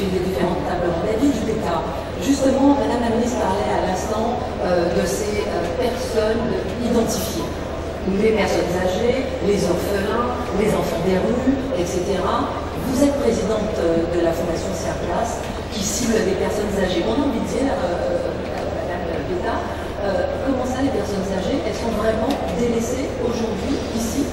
suivi les différentes tables rondes d'avis du PK. Justement, Madame la Ministre parlait à l'instant de ces personnes identifiées. Les personnes âgées, les orphelins, les enfants des rues, etc. Vous êtes présidente de la Fondation Serplas qui cible des personnes âgées. On a envie de dire, Madame Beta, comment ça les personnes âgées, elles sont vraiment délaissées aujourd'hui, ici?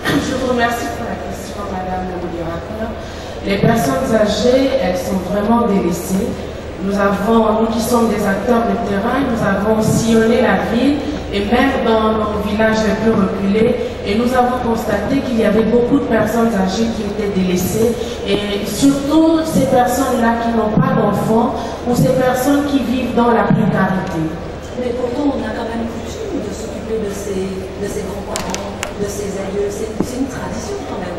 Je vous remercie pour la question, Madame la modérateur. Les personnes âgées, elles sont vraiment délaissées. Nous qui sommes des acteurs de terrain, nous avons sillonné la ville et même dans nos villages les plus reculés, et nous avons constaté qu'il y avait beaucoup de personnes âgées qui étaient délaissées, et surtout ces personnes-là qui n'ont pas d'enfants ou ces personnes qui vivent dans la précarité. Mais pourtant, on a quand même coutume de s'occuper de ses grands-parents, de ses aïeux. C'est une tradition quand même.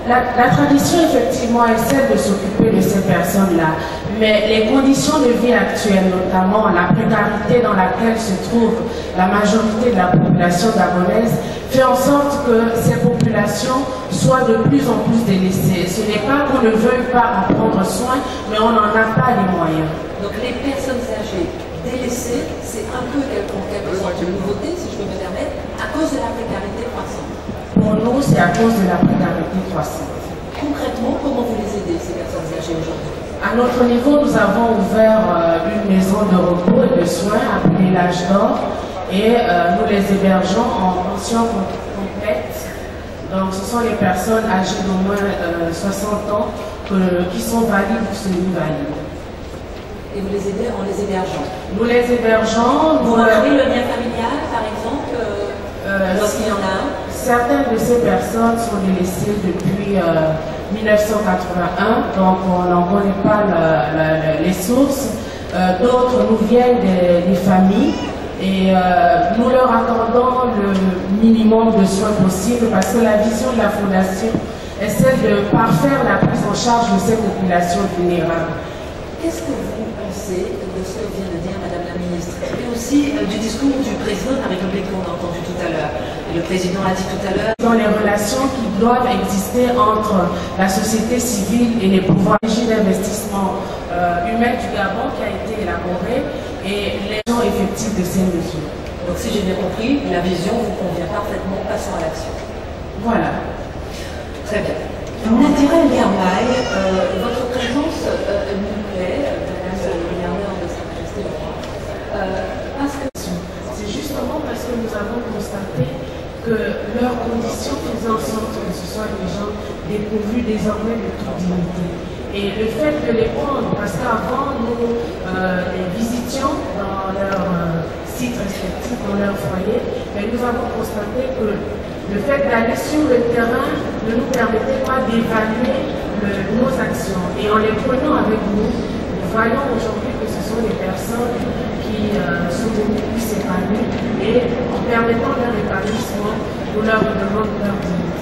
La tradition, effectivement, est celle de s'occuper de ces personnes-là. Mais les conditions de vie actuelles, notamment la précarité dans laquelle se trouve la majorité de la population gabonaise, fait en sorte que ces populations soient de plus en plus délaissées. Ce n'est pas qu'on ne veuille pas en prendre soin, mais on n'en a pas les moyens. Donc les personnes âgées délaissées, c'est un peu quelque sorte de nouveauté, si je peux me permettre, à cause de la précarité croissante. Pour nous, c'est à cause de la précarité croissante. Concrètement, comment vous les aidez, ces personnes âgées aujourd'hui? À notre niveau, nous avons ouvert une maison de repos et de soins appelée l'Âge d'Or, et nous les hébergeons en pension complète. Donc ce sont les personnes âgées d'au moins 60 ans qui sont valides ou semi-valides. Et vous les aidez en les hébergeant? Nous les hébergeons. Vous rappelez le lien familial, par exemple, lorsqu'il y en a un? Certaines de ces personnes sont délaissées depuis 1981, donc on n'en connaît pas les sources. D'autres nous viennent des familles et nous leur accordons le minimum de soins possible parce que la vision de la Fondation est celle de parfaire la prise en charge de ces populations vulnérables. Qu'est-ce que vous pensez de ce que vient de dire Madame la Ministre et aussi du discours du président de la République qu'on a entendu tout à l'heure? Le président a dit tout à l'heure. Dans les relations qui doivent exister entre la société civile et les pouvoirs d'investissement humain du Gabon qui a été élaboré et les gens effectifs de ces mesures. Donc si j'ai bien compris, la vision vous convient parfaitement, passons à l'action. Voilà. Très bien. Nadira Liamay, votre présence nous plaît, Madame la gouverneur de Sa Majesté le Roi, parce que c'est justement parce que nous avons constaté que leurs conditions faisaient en sorte que ce soit des gens dépourvus désormais de toute dignité. Et le fait de les prendre, parce qu'avant nous les visitions dans leur site respectif, dans leur foyer, mais nous avons constaté que le fait d'aller sur le terrain ne nous permettait pas d'évaluer nos actions. Et en les prenant avec nous, nous voyons aujourd'hui que ce sont des personnes qui sont beaucoup plus épanouies et en permettant leur épanouissement, nous leur demandons leur dignité.